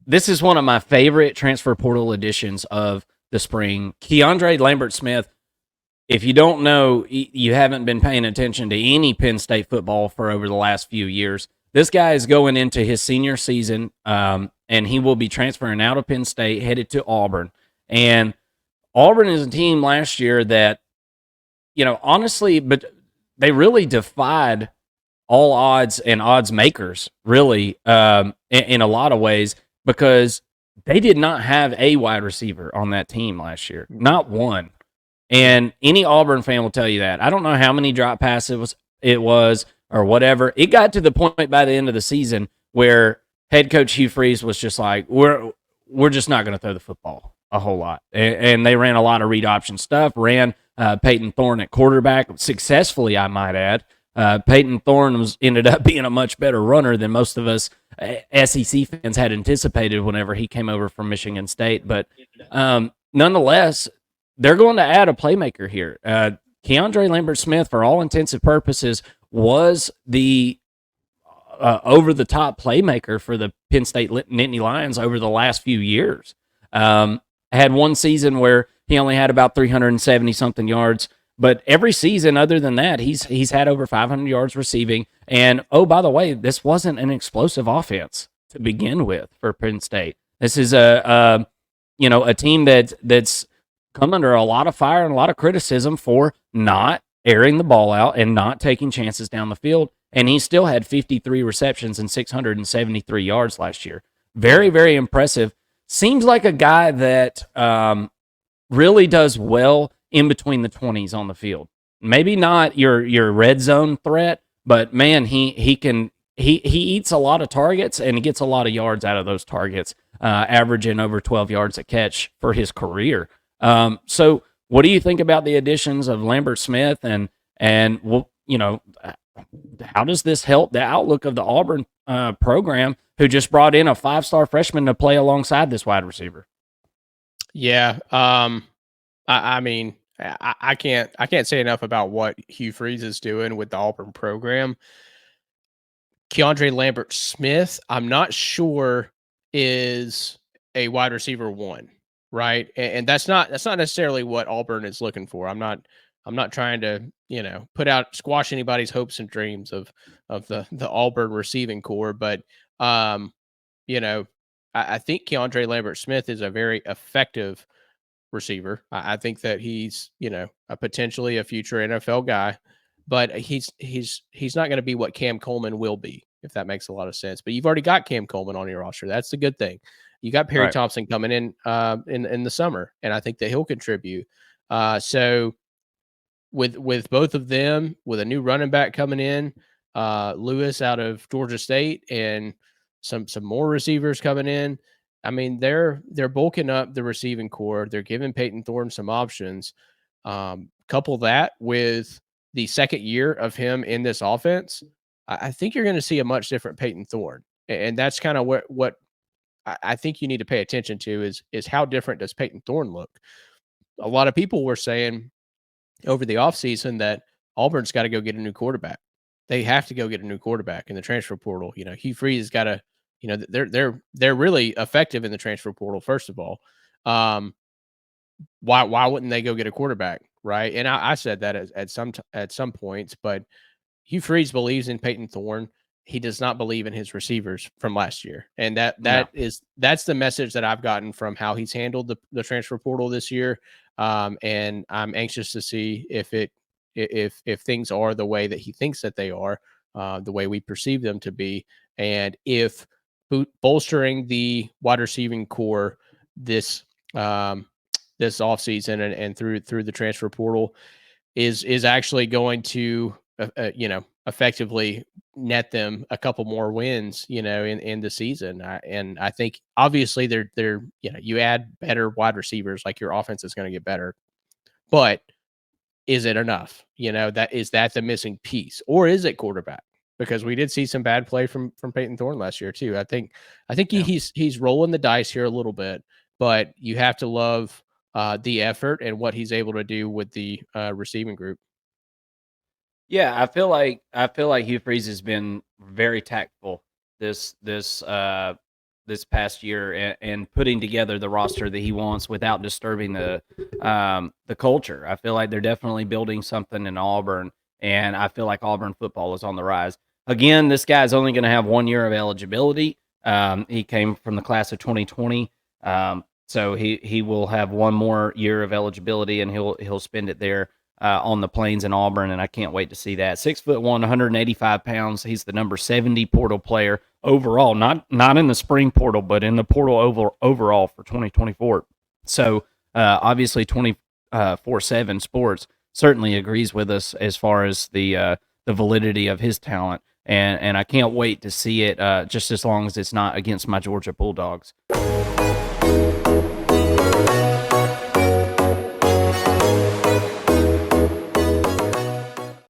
this is one of my favorite transfer portal additions of the spring. KeAndre Lambert-Smith. If you don't know, you haven't been paying attention to any Penn State football for over the last few years. This guy is going into his senior season, and he will be transferring out of Penn State, headed to Auburn. And Auburn is a team last year that, honestly, but they really defied all odds and odds makers, really, in a lot of ways, because they did not have a wide receiver on that team last year. Not one. And any Auburn fan will tell you that. I don't know how many drop passes it was or whatever. It got to the point by the end of the season where head coach Hugh Freeze was just like, we're just not going to throw the football a whole lot. And they ran a lot of read option stuff, ran Peyton Thorne at quarterback successfully, I might add. Peyton Thorne ended up being a much better runner than most of us SEC fans had anticipated whenever he came over from Michigan State. But nonetheless, they're going to add a playmaker here. KeAndre Lambert-Smith, for all intents and purposes, was the over-the-top playmaker for the Penn State Nittany Lions over the last few years. Had one season where he only had about 370-something yards, but every season other than that, he's had over 500 yards receiving. And, oh, by the way, this wasn't an explosive offense to begin with for Penn State. This is a team that's come under a lot of fire and a lot of criticism for not airing the ball out and not taking chances down the field. And he still had 53 receptions and 673 yards last year. Very, very impressive. Seems like a guy that really does well in between the 20s on the field. Maybe not your red zone threat, but man, he eats a lot of targets and he gets a lot of yards out of those targets, averaging over 12 yards a catch for his career. So what do you think about the additions of Lambert-Smith and how does this help the outlook of the Auburn program, who just brought in a 5-star freshman to play alongside this wide receiver? Yeah. I mean, I can't say enough about what Hugh Freeze is doing with the Auburn program. KeAndre Lambert-Smith, I'm not sure is a wide receiver one, right? And that's not necessarily what Auburn is looking for. I'm not trying to squash anybody's hopes and dreams of the Auburn receiving core, but I think KeAndre Lambert-Smith is a very effective receiver. I think that he's a potentially a future NFL guy, but he's not going to be what Cam Coleman will be, if that makes a lot of sense. But you've already got Cam Coleman on your roster. That's the good thing. You got Perry Thompson coming in the summer, and I think that he'll contribute. So with both of them, with a new running back coming in, Lewis out of Georgia State, and some more receivers coming in, I mean, they're bulking up the receiving core. They're giving Peyton Thorne some options. Couple that with the second year of him in this offense, I think you're going to see a much different Peyton Thorne, and that's kind of what I think you need to pay attention to is how different does Peyton Thorne look? A lot of people were saying over the offseason that Auburn's got to go get a new quarterback. They have to go get a new quarterback in the transfer portal. Hugh Freeze has got to, they're really effective in the transfer portal, first of all. Why wouldn't they go get a quarterback, right? And I said that at some points, but Hugh Freeze believes in Peyton Thorne. He does not believe in his receivers from last year. And that's the message that I've gotten from how he's handled the transfer portal this year. And I'm anxious to see if things are the way that he thinks that they are, the way we perceive them to be, and if bolstering the wide receiving core this offseason and through the transfer portal is actually going to effectively net them a couple more wins, in the season. And I think obviously they're you add better wide receivers, like your offense is going to get better, but is it enough? That the missing piece, or is it quarterback? Because we did see some bad play from Peyton Thorne last year too. I think he's rolling the dice here a little bit, but you have to love the effort and what he's able to do with the receiving group. Yeah, I feel like Hugh Freeze has been very tactful this this past year and putting together the roster that he wants without disturbing the culture. I feel like they're definitely building something in Auburn, and I feel like Auburn football is on the rise. Again, this guy's only going to have 1 year of eligibility. He came from the class of 2020, so he will have 1 more year of eligibility, and he'll spend it there on the plains in Auburn, and I can't wait to see that. 6'1", 185 pounds. He's the number 70 portal player overall, not in the spring portal, but in the portal overall for 2024. So obviously 24/7 Sports certainly agrees with us as far as the validity of his talent, and I can't wait to see it just as long as it's not against my Georgia Bulldogs.